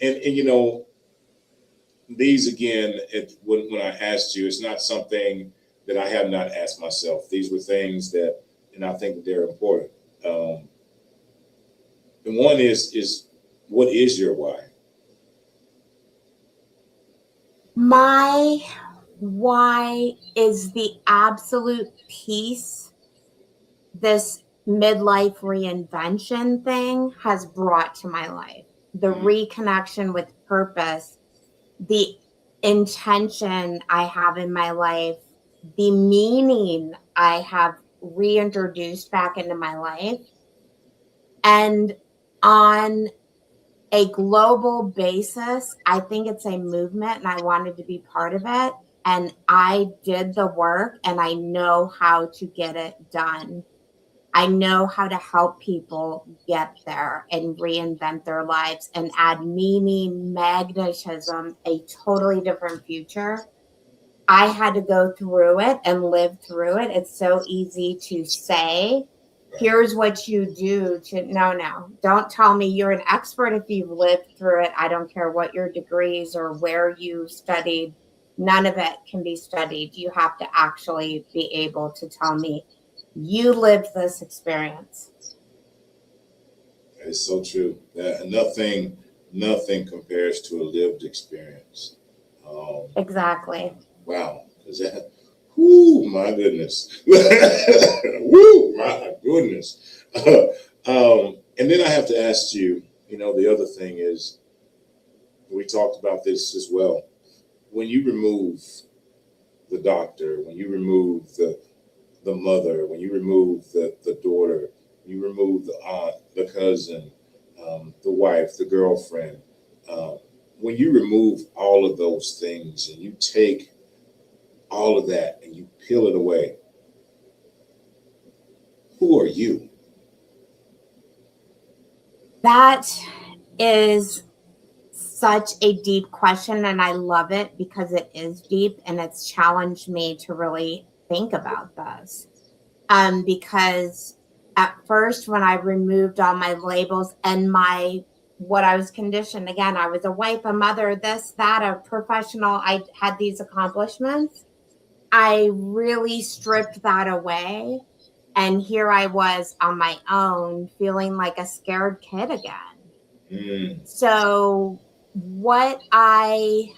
these again, when I asked you, it's not something that I have not asked myself. These were things that, and I think that they're important. And one is what is your why? My why is the absolute peace this midlife reinvention thing has brought to my life. The reconnection with purpose, the intention I have in my life, the meaning I have reintroduced back into my life. And on a global basis, I think it's a movement and I wanted to be part of it. And I did the work and I know how to get it done. I know how to help people get there and reinvent their lives and add meaning, magnetism, a totally different future. I had to go through it and live through it. It's so easy to say, here's what you do to, no, don't tell me you're an expert if you've lived through it. I don't care what your degrees or where you studied. None of it can be studied. You have to actually be able to tell me you lived this experience. It's so true. Nothing compares to a lived experience. Exactly. Wow. Is that? Whoo, my goodness. Whoo, my goodness. And then I have to ask you, the other thing is, we talked about this as well. When you remove the doctor, when you remove the mother, when you remove the daughter, you remove the aunt, the cousin, the wife, the girlfriend, when you remove all of those things and you take all of that and you peel it away, who are you? That is such a deep question, and I love it because it is deep and it's challenged me to really think about this. Because at first, when I removed all my labels and what I was conditioned, again, I was a wife, a mother, this, that, a professional, I had these accomplishments. I really stripped that away. And here I was on my own, feeling like a scared kid again. Mm. So, what I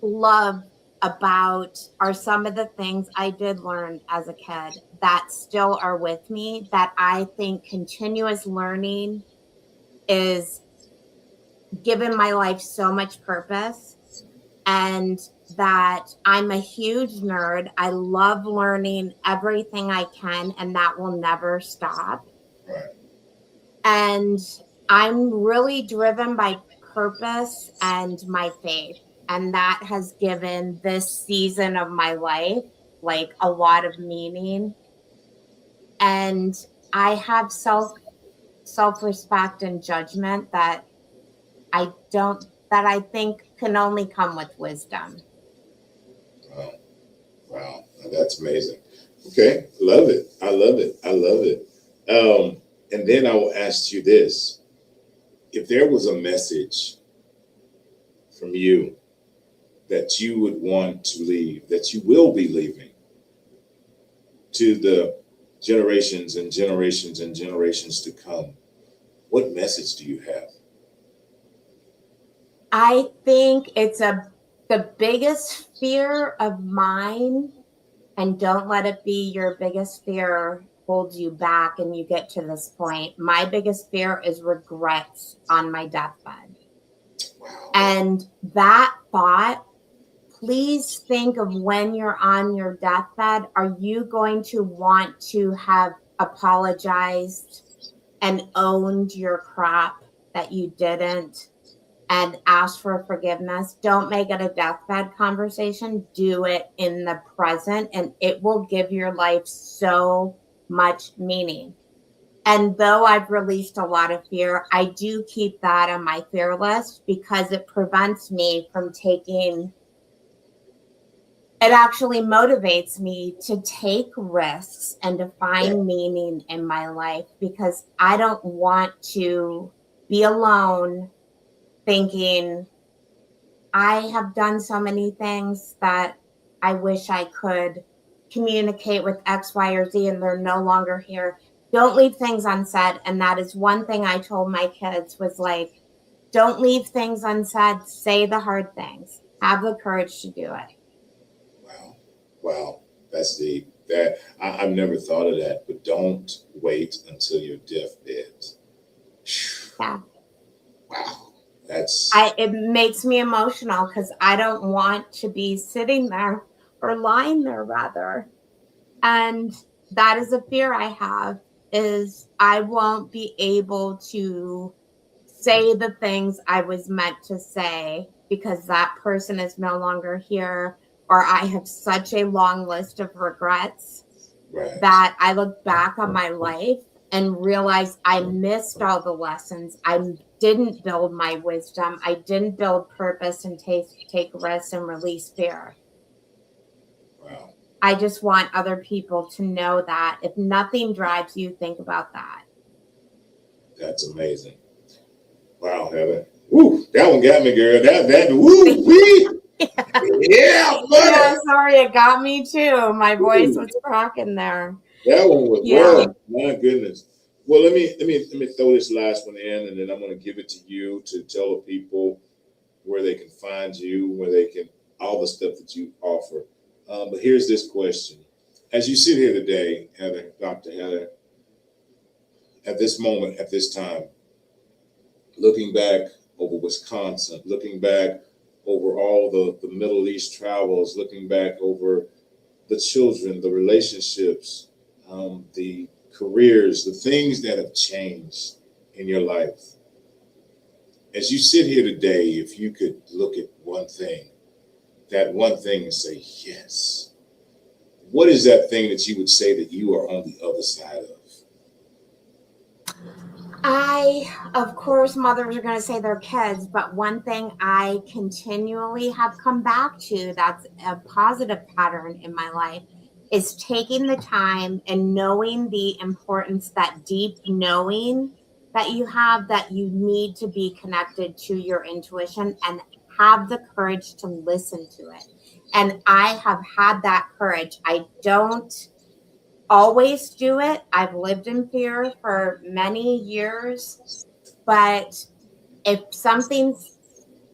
love about are some of the things I did learn as a kid that still are with me, that I think continuous learning is given my life so much purpose, and that I'm a huge nerd. I love learning everything I can, and that will never stop. Right. And I'm really driven by purpose and my faith. And that has given this season of my life like a lot of meaning. And I have self-respect and judgment that I think can only come with wisdom. Wow. Wow. Now that's amazing. Okay. Love it. I love it. I love it. And then I will ask you this. If there was a message from you that you would want to leave, that you will be leaving to the generations and generations and generations to come, what message do you have? I think it's the biggest fear of mine, and don't let it be your biggest fear holds you back and you get to this point. My biggest fear is regrets on my deathbed. Wow. And that thought, please think of when you're on your deathbed, are you going to want to have apologized and owned your crap that you didn't and ask for forgiveness? Don't make it a deathbed conversation. Do it in the present, and it will give your life so much meaning. And though I've released a lot of fear, I do keep that on my fear list because it prevents me from taking, it actually motivates me to take risks and to find meaning in my life, because I don't want to be alone thinking, I have done so many things that I wish I could communicate with X, Y, or Z, and they're no longer here. Don't leave things unsaid. And that is one thing I told my kids was like, don't leave things unsaid. Say the hard things. Have the courage to do it. Wow. Wow. That's deep. That I've never thought of that, but don't wait until your deathbed. Yeah. Wow. That's It makes me emotional because I don't want to be sitting there or lying there rather. And that is a fear I have, is I won't be able to say the things I was meant to say because that person is no longer here, or I have such a long list of regrets right. that I look back on my life and realize I missed all the lessons. I didn't build my wisdom. I didn't build purpose and take risks and release fear. Wow. I just want other people to know that if nothing drives you, think about that. That's amazing. Wow, Heather. Woo, that one got me, girl. That woo wee. Yeah, buddy. Yeah, sorry, it got me too. My voice was cracking there. That one was Yeah. rough. My goodness. Well, let me throw this last one in, and then I'm going to give it to you to tell the people where they can find you, where they can all the stuff that you offer. But here's this question: as you sit here today, Heather, Dr. Heather, at this moment, at this time, looking back over Wisconsin, looking back over all the Middle East travels, looking back over the children, the relationships, the careers, the things that have changed in your life. As you sit here today, if you could look at that one thing and say, yes, what is that thing that you would say that you are on the other side of? Of course, mothers are going to say their kids, but one thing I continually have come back to that's a positive pattern in my life is taking the time and knowing the importance, that deep knowing that you have, that you need to be connected to your intuition and have the courage to listen to it. And I have had that courage. I don't always do it. I've lived in fear for many years, but if something's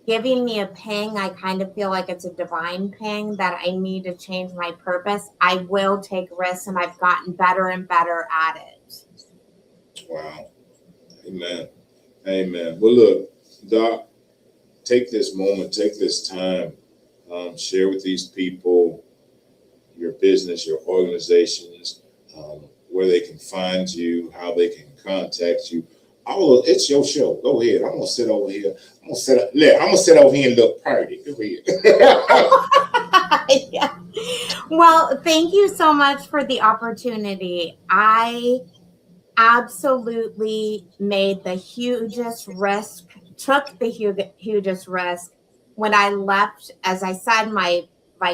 giving me a ping, I kind of feel like it's a divine ping that I need to change my purpose. I will take risks, and I've gotten better and better at it. Wow. Amen. Amen. Well, look, Doc, take this moment, take this time, share with these people your business, your organizations, where they can find you, how they can contact you. It's your show. Go ahead. I'm gonna sit over here. I'm gonna sit over here and look pretty. Go ahead. Yeah. Well, thank you so much for the opportunity. I absolutely made the hugest risk, took the hugest risk when I left, as I said, my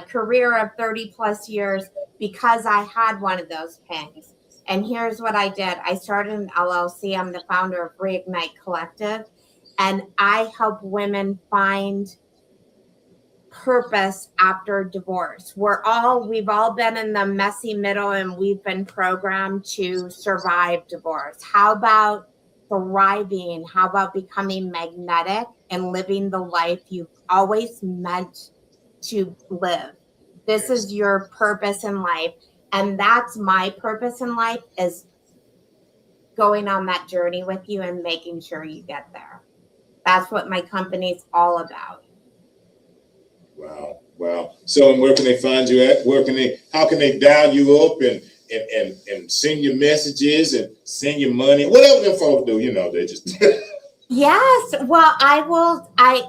career of 30 plus years, because I had one of those pings. And here's what I did. I started an LLC. I'm the founder of Reignite Collective, and I help women find purpose after divorce. We've all been in the messy middle, and we've been programmed to survive divorce. How about thriving? How about becoming magnetic and living the life you've always meant to live? This Yes. is your purpose in life, and that's my purpose in life, is going on that journey with you and making sure you get there. That's what my company's all about. Wow. Wow. So, and where can they find you at? How can they dial you up and send you messages and send you money? Whatever them folks do, they just. Yes. Well,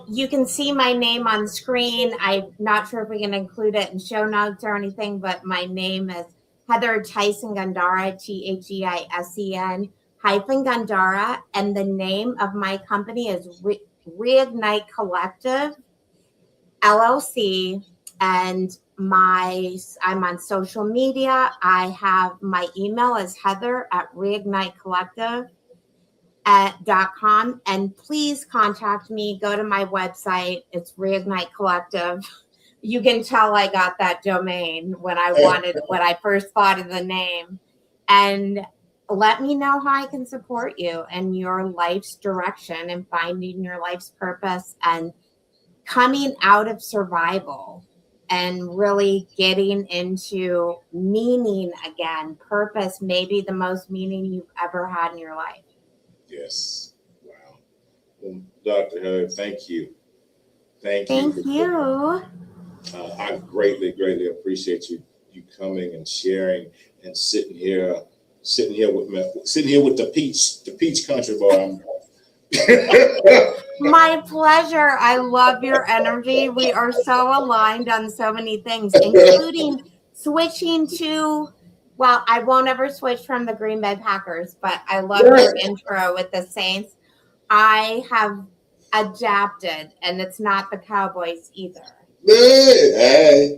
you can see my name on screen. I'm not sure if we can include it in show notes or anything, but my name is Heather Theisen-Gandara, Theisen-Gandara. And the name of my company is Reignite Collective, LLC. And I'm on social media. I have my email is heather@reignitecollective.com, and please contact me. Go to my website. It's Reignite Collective. You can tell I got that domain when I first thought of the name. And let me know how I can support you and your life's direction and finding your life's purpose and coming out of survival and really getting into meaning again. Purpose, maybe the most meaning you've ever had in your life. Yes. Wow. Well, Dr. Heather, thank you. Thank you. I greatly, greatly appreciate you coming and sharing and sitting here with the peach country boy. My pleasure. I love your energy. We are so aligned on so many things, including switching to, well, I won't ever switch from the Green Bay Packers, but I love your intro with the Saints. I have adapted, and it's not the Cowboys either. Hey.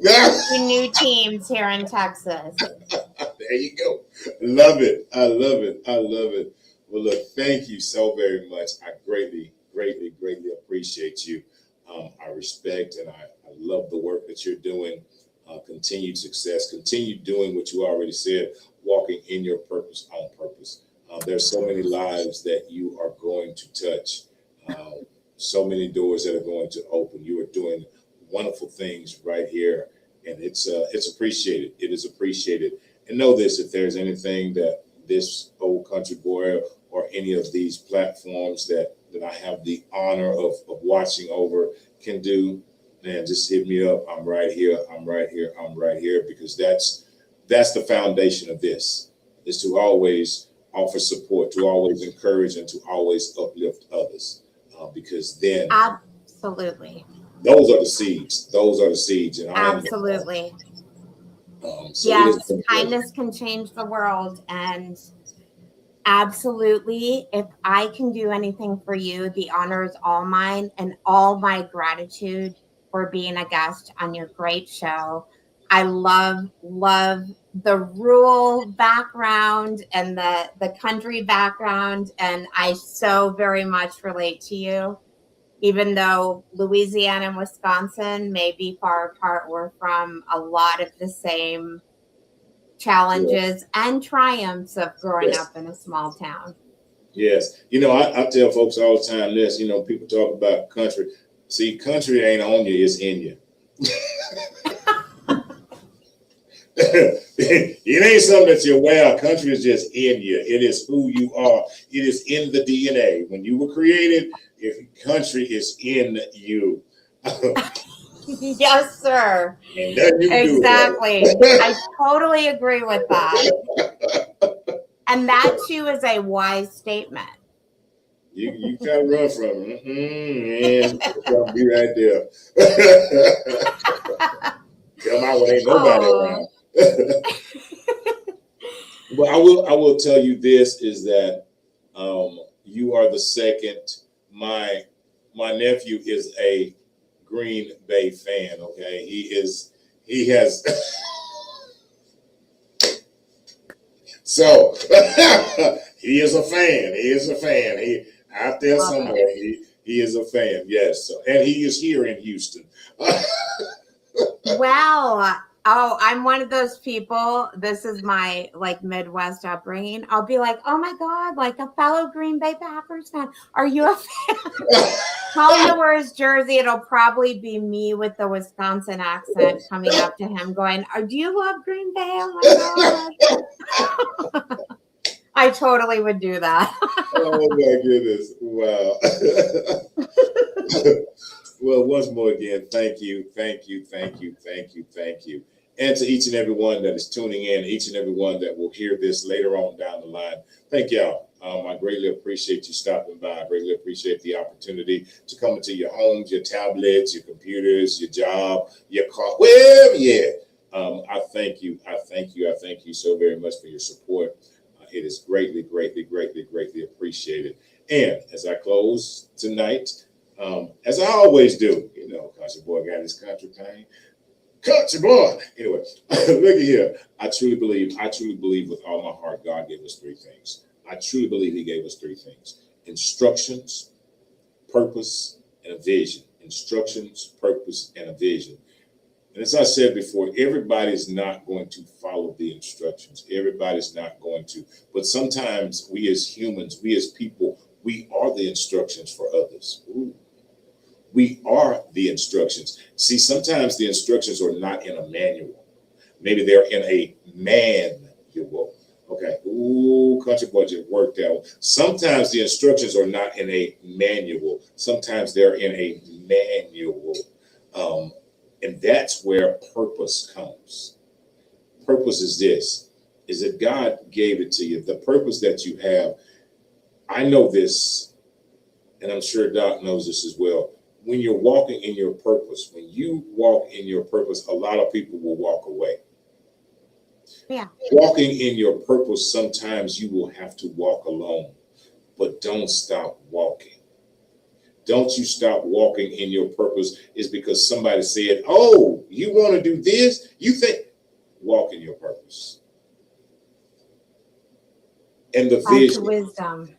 Two new teams here in Texas. There you go. Love it. I love it. I love it. Well, look, thank you so very much. I greatly, greatly, greatly appreciate you. I respect and I love the work that you're doing. Continued success. Continue doing what you already said, walking in your purpose on purpose. There's so many lives that you are going to touch. So many doors that are going to open. You are doing wonderful things right here, and it's appreciated. It is appreciated. And know this: if there's anything that this old country boy or any of these platforms that I have the honor of watching over can do, man, just hit me up. I'm right here. I'm right here. I'm right here, because that's the foundation of this, is to always offer support, to always encourage, and to always uplift others, because then absolutely. Those are the seeds. Those are the seeds. And absolutely. So yes, kindness can change the world, and Absolutely. If I can do anything for you, the honor is all mine, and all my gratitude for being a guest on your great show. I love the rural background and the country background, and I so very much relate to you. Even though Louisiana and Wisconsin may be far apart, we're from a lot of the same Yes. challenges and triumphs of growing Yes. up in a small town. Yes. I tell folks all the time this, people talk about country. See, country ain't on you, it's in you. It ain't something that you wear. Country is just in you. It is who you are. It is in the DNA. When you were created, if country is in you. Yes, sir. And nothing you can Exactly. do about I totally agree with that. And that too is a wise statement. You try to run from it. Man, I'll be right there. Come out when ain't nobody Oh, around. But I will tell you this is that you are the second. My nephew is a Green Bay fan. Okay, he has so he is a fan. He is a fan. He out there love somewhere. it. He is a fan. Yes, so, and he is here in Houston. Well, oh, I'm one of those people. This is my like Midwest upbringing. I'll be like, oh my God, like a fellow Green Bay Packers fan. Are you a fan? Tell him to wear his jersey. It'll probably be me with the Wisconsin accent coming up to him going, oh, do you love Green Bay? Oh my God. I totally would do that. Oh my goodness! Wow. Well, once more again, thank you, thank you, thank you, thank you, thank you. And to each and every one that is tuning in, each and every one that will hear this later on down the line, thank y'all. I greatly appreciate you stopping by. I greatly appreciate the opportunity to come into your homes, your tablets, your computers, your job, your car, wherever you're at. I thank you. I thank you. I thank you so very much for your support. It is greatly, greatly, greatly, greatly appreciated. And as I close tonight, as I always do, country boy got his country pain. Country boy. Anyway, look at here. I truly believe with all my heart, God gave us three things. I truly believe He gave us three things: instructions, purpose, and a vision. Instructions, purpose, and a vision. And as I said before, everybody's not going to follow the instructions. Everybody's not going to. But sometimes we as humans, we as people, we are the instructions for others. Ooh. We are the instructions. See, sometimes the instructions are not in a manual. Maybe they're in a manual. Okay. Ooh, country boy just worked out. Sometimes the instructions are not in a manual. Sometimes they're in a manual. And that's where purpose comes. Purpose is this, is that God gave it to you. The purpose that you have, I know this, and I'm sure Doc knows this as well. When you're walking in your purpose, when you walk in your purpose, a lot of people will walk away. Yeah. Walking in your purpose, sometimes you will have to walk alone, but don't stop walking. Don't you stop walking in your purpose is because somebody said, oh, you want to do this? You think, walk in your purpose. And the That's vision, wisdom.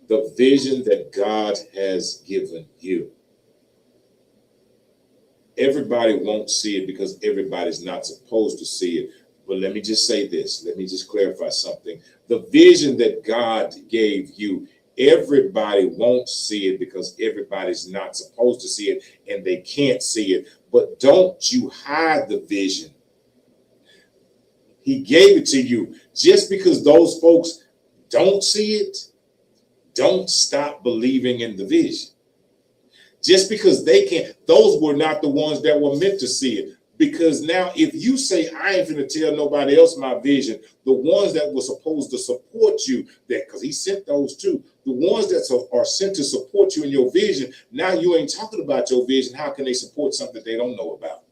the vision that God has given you. Everybody won't see it because everybody's not supposed to see it. But let me just say this. Let me just clarify something. The vision that God gave you, everybody won't see it because everybody's not supposed to see it and they can't see it. But don't you hide the vision. He gave it to you. Just because those folks don't see it, don't stop believing in the vision. Just because they can't, those were not the ones that were meant to see it. Because now, if you say, I ain't gonna tell nobody else my vision, the ones that were supposed to support you, that because He sent those too, the ones that are sent to support you in your vision, now you ain't talking about your vision. How can they support something they don't know about?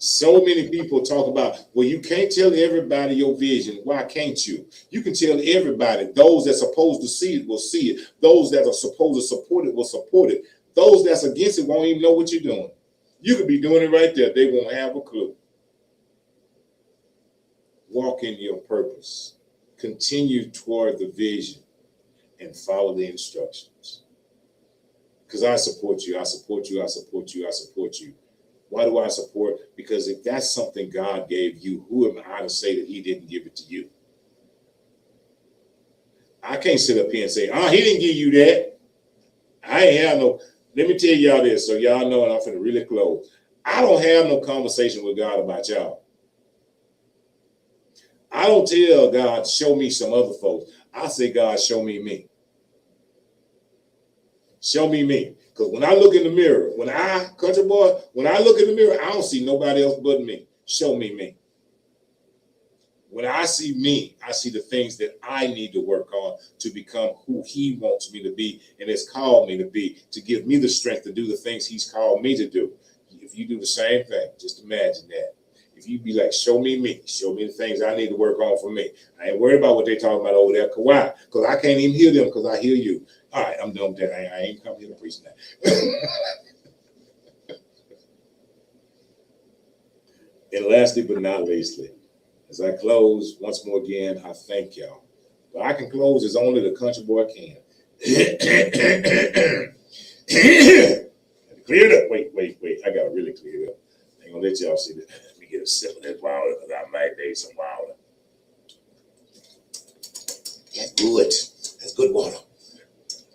So many people talk about, well, you can't tell everybody your vision. Why can't you? You can tell everybody. Those that's supposed to see it will see it. Those that are supposed to support it will support it. Those that's against it won't even know what you're doing. You could be doing it right there. They won't have a clue. Walk in your purpose. Continue toward the vision and follow the instructions. Because I support you. I support you. I support you. I support you. Why do I support? Because if that's something God gave you, who am I to say that he didn't give it to you? I can't sit up here and say, he didn't give you that. I ain't have no, let me tell y'all this so y'all know, and I'm finna really close. I don't have no conversation with God about y'all. I don't tell God, show me some other folks. I say, God, show me me. Show me me. Because when I look in the mirror, country boy, when I look in the mirror, I don't see nobody else but me. Show me me. When I see me, I see the things that I need to work on to become who he wants me to be and has called me to be, to give me the strength to do the things he's called me to do. If you do the same thing, just imagine that. If you be like, show me me, show me the things I need to work on for me. I ain't worried about what they talking about over there, Kawhi, because I can't even hear them because I hear you. All right, I'm done with that. I ain't come here to preach that. And lastly, but not leastly, as I close once more again, I thank y'all. But I can close as only the country boy can. Clear it up. Wait. I got to really clear it up. I ain't going to let y'all see that. Let me get a sip of this water because I might need some water. That's good. That's good water.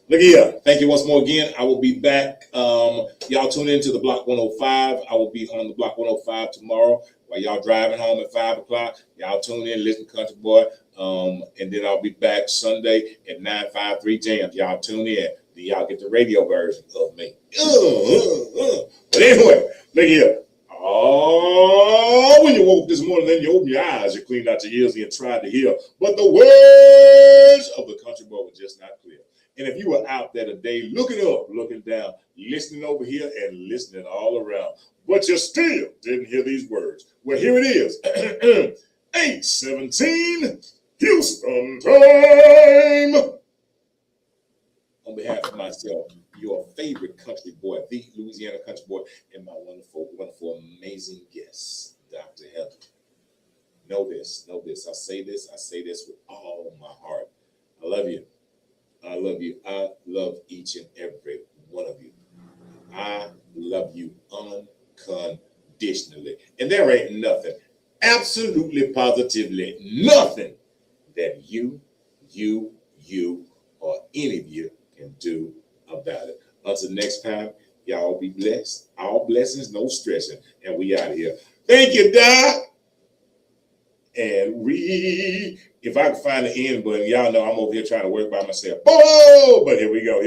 Look here. Thank you once more again. I will be back. Y'all tune in to the Block 105. I will be on the Block 105 tomorrow while y'all driving home at 5 o'clock. Y'all tune in, listen to Country Boy. And then I'll be back Sunday at 953 Jams. Y'all tune in. Then y'all get the radio version of me. But anyway, look here. Oh, when you woke this morning, then you open your eyes, you cleaned out your ears, and you tried to hear. But the words of the country boy were just not clear. And if you were out there today, looking up, looking down, listening over here, and listening all around, but you still didn't hear these words, well, here it is. 8:17 Houston time. On behalf of myself, your favorite country boy, the Louisiana country boy, and my wonderful, wonderful, amazing guest, Dr. Heather. Know this. I say this with all my heart. I love you. I love you. I love each and every one of you. I love you unconditionally. And there ain't nothing, absolutely positively nothing that you, or any of you can do about it. Until next time, y'all be blessed. All blessings, no stressing. And we out of here. Thank you, Doc. And if I can find the end button, y'all know I'm over here trying to work by myself. Oh, but here we go.